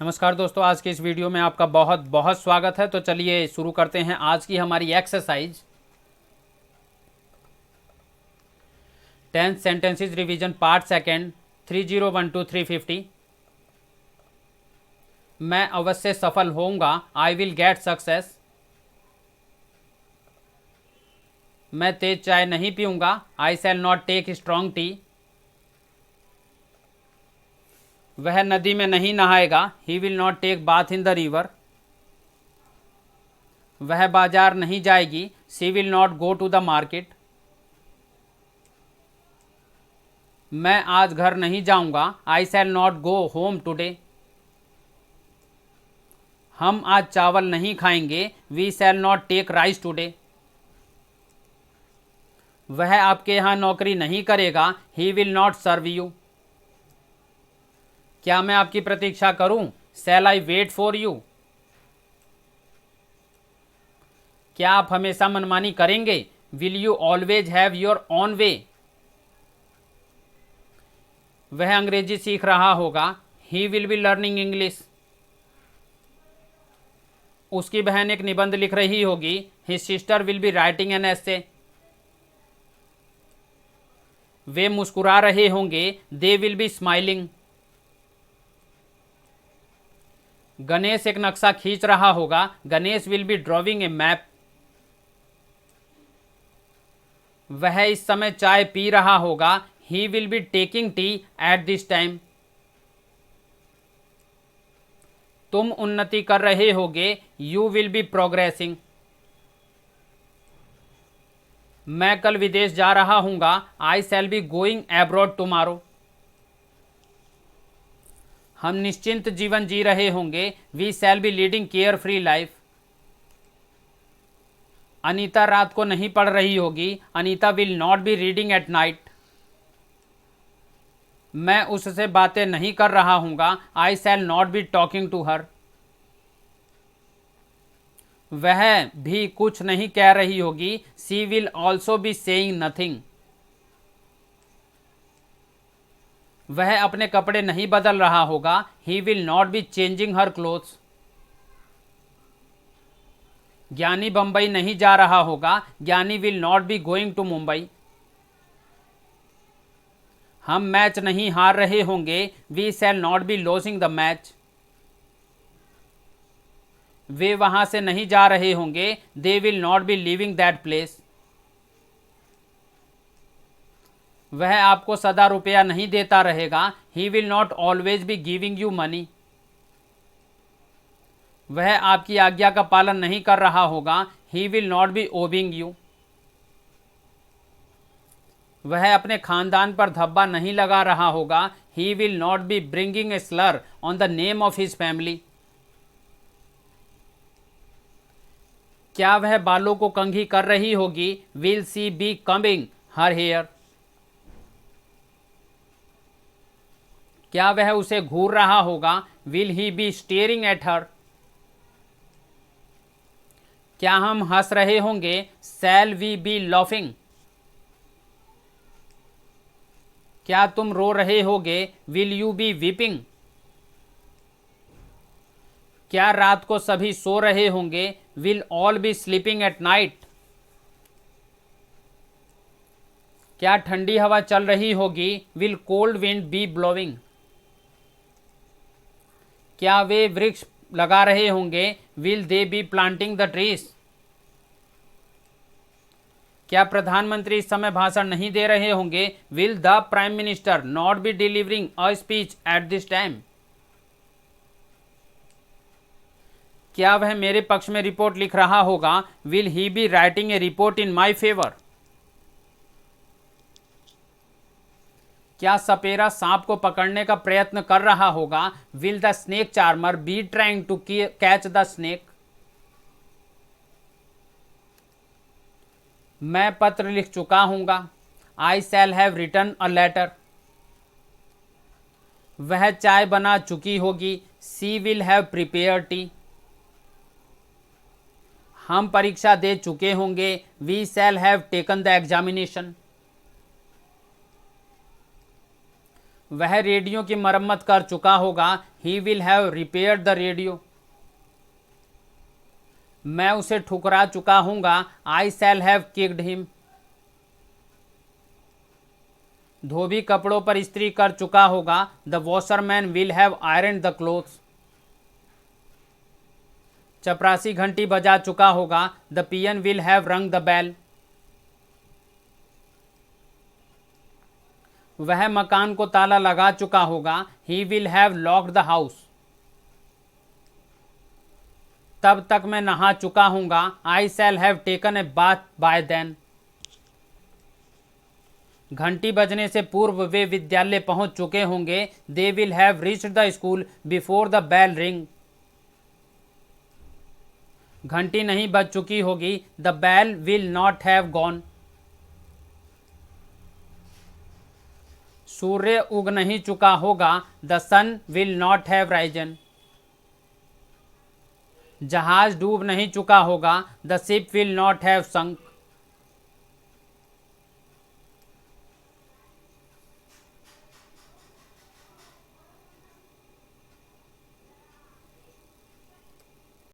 नमस्कार दोस्तों, आज के इस वीडियो में आपका बहुत बहुत स्वागत है। तो चलिए शुरू करते हैं आज की हमारी exercise 10 sentences revision part second 3012 350। मैं अवश्य सफल होऊंगा, आई विल गेट सक्सेस। मैं तेज चाय नहीं पीऊंगा, I shall not take strong tea. वह नदी में नहीं नहाएगा, he will not take bath in the river. वह बाजार नहीं जाएगी, she will not go to the market. मैं आज घर नहीं जाऊंगा, I shall not go home today. हम आज चावल नहीं खाएंगे, we shall not take rice today. वह आपके यहाँ नौकरी नहीं करेगा, he will not serve you. क्या मैं आपकी प्रतीक्षा करूं, shall I wait for you. क्या आप हमेशा मनमानी करेंगे, will you always have your own way. वह अंग्रेजी सीख रहा होगा, he will be learning English. उसकी बहन एक निबंध लिख रही होगी, his sister will be writing an essay. वे मुस्कुरा रहे होंगे, they will be smiling. Ganesh एक नक्शा खींच रहा होगा, Ganesh will be drawing a map. वह इस समय चाय पी रहा होगा, he will be taking tea eight this time. तुम उन्नति कर रहे होगे, यू विल बी प्रोग्रेसिंग। मैं कल विदेश जा रहा हूंगा, I shall be going abroad tomorrow. हम निश्चिंत जीवन जी रहे होंगे, we shall be leading care free life. Anita रात को नहीं पढ़ रही होगी, Anita will not be reading at night. मैं उससे बातें नहीं कर रहा हूंगा, I shall not be talking to her. वह भी कुछ नहीं कह रही होगी, she will also be saying nothing. वह अपने कपड़े नहीं बदल रहा होगा, he will not be changing her clothes. Gyani Bombay नहीं जा रहा होगा, Gyani will not be going to Mumbai. हम मैच नहीं हार रहे होंगे, we shall not be losing the match. वे वहां से नहीं जा रहे होंगे, they will not be leaving that place. वह आपको सदा रुपया नहीं देता रहेगा, he will not always be giving you money. वह आपकी आज्ञा का पालन नहीं कर रहा होगा, he will not be obeying you. वह अपने खानदान पर धब्बा नहीं लगा रहा होगा, he will not be bringing a slur on the name of his family. क्या वह बालों को कंघी कर रही होगी, will she be combing her hair. क्या वह उसे घूर रहा होगा, will he be staring at her. क्या हम हंस रहे होंगे, शैल वी बी लॉफिंग। क्या तुम रो रहे होगे, विल यू बी वीपिंग। क्या रात को सभी सो रहे होंगे, will all be sleeping at night. क्या ठंडी हवा चल रही होगी, will cold wind be blowing. क्या वे वृक्ष लगा रहे होंगे, will they be planting the trees. क्या प्रधानमंत्री इस समय भाषण नहीं दे रहे होंगे, will the prime minister not be delivering a speech at this time. क्या वह मेरे पक्ष में रिपोर्ट लिख रहा होगा, will he be writing a report in my favour. क्या सपेरा सांप को पकड़ने का प्रयत्न कर रहा होगा, will the snake charmer be trying to catch the snake. मैं पत्र लिख चुका हूंगा, I shall have written a letter. वह चाय बना चुकी होगी, she will have prepare tea. हम परीक्षा दे चुके होंगे, we shall have taken the examination. वह रेडियो की मरम्मत कर चुका होगा, he will have repaired the radio. मैं उसे ठुकरा चुका हूँगा, I shall have kicked him. धोबी कपड़ों पर इस्त्री कर चुका होगा, the washerman will have iron the clothes. चपरासी घंटी बजा चुका होगा, the peon will have rung the bell. वह मकान को ताला लगा चुका होगा, he will have locked the house. तब तक मैं नहा चुका हूँगा, I shall have taken a bath by then. घंटी बजने से पूर्व वे विद्यालय पहुंच चुके होंगे, they will have reached the school before the bell ring. घंटी नहीं बज चुकी होगी, the bell will not have gone. सूर्य उग नहीं चुका होगा, the sun will not have risen. जहाज डूब नहीं चुका होगा, the ship will not have sunk.